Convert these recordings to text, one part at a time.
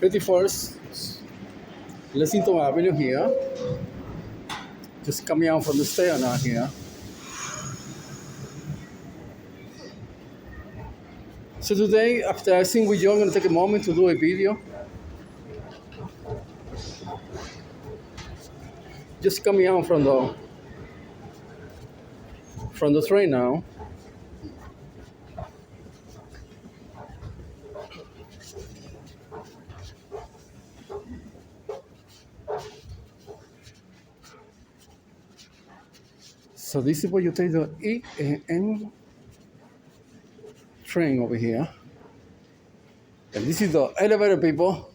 51st Lexington Avenue here. Just coming out from the stair now here. So today, after I sing with you, I'm going to take a moment to do a video. Just coming out from the train now. So this is where you take the E&M train over here. And this is the elevator, people.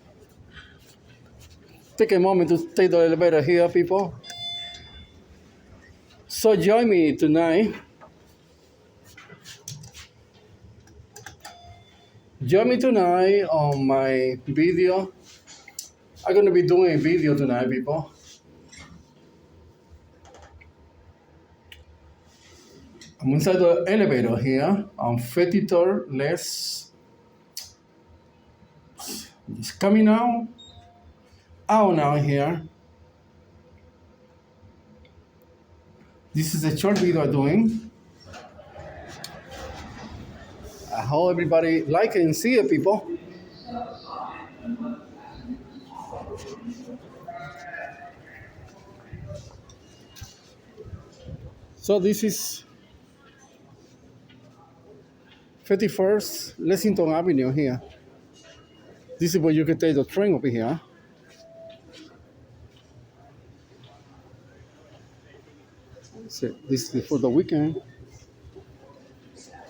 Take a moment to take the elevator here, people. So join me tonight. Join me tonight on my video. I'm going to be doing a video tonight, people. I'm inside the elevator here on 53rd. It's coming out now here. This is a short video I'm doing. I hope everybody like it and see it, people. So this is 51st Lexington Avenue here. This is where you can take the train over here. So this is for the weekend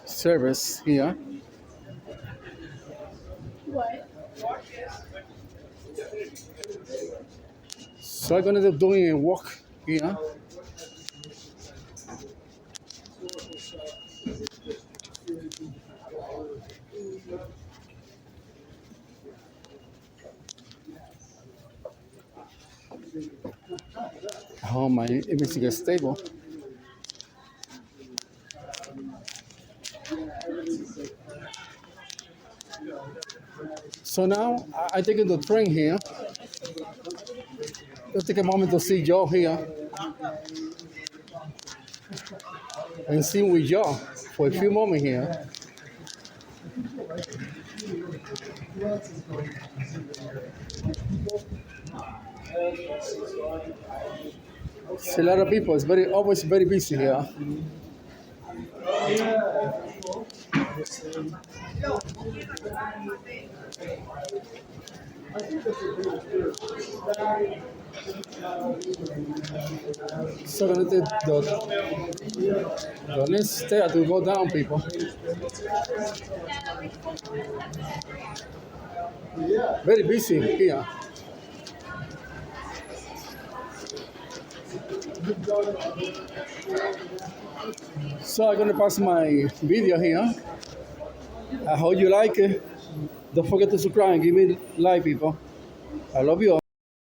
service here. What? So I'm gonna be doing a walk here. Oh, my image gets stable. So now I take the train here. Let's take a moment to see Joe here and sing with Joe for a few moments here. It's a lot of people. It's always very busy here. So I'm gonna take the next step to go down, people. Very busy here. So I'm gonna pass my video here. I hope you like it. Don't forget to subscribe and give me a like, people. I love you all.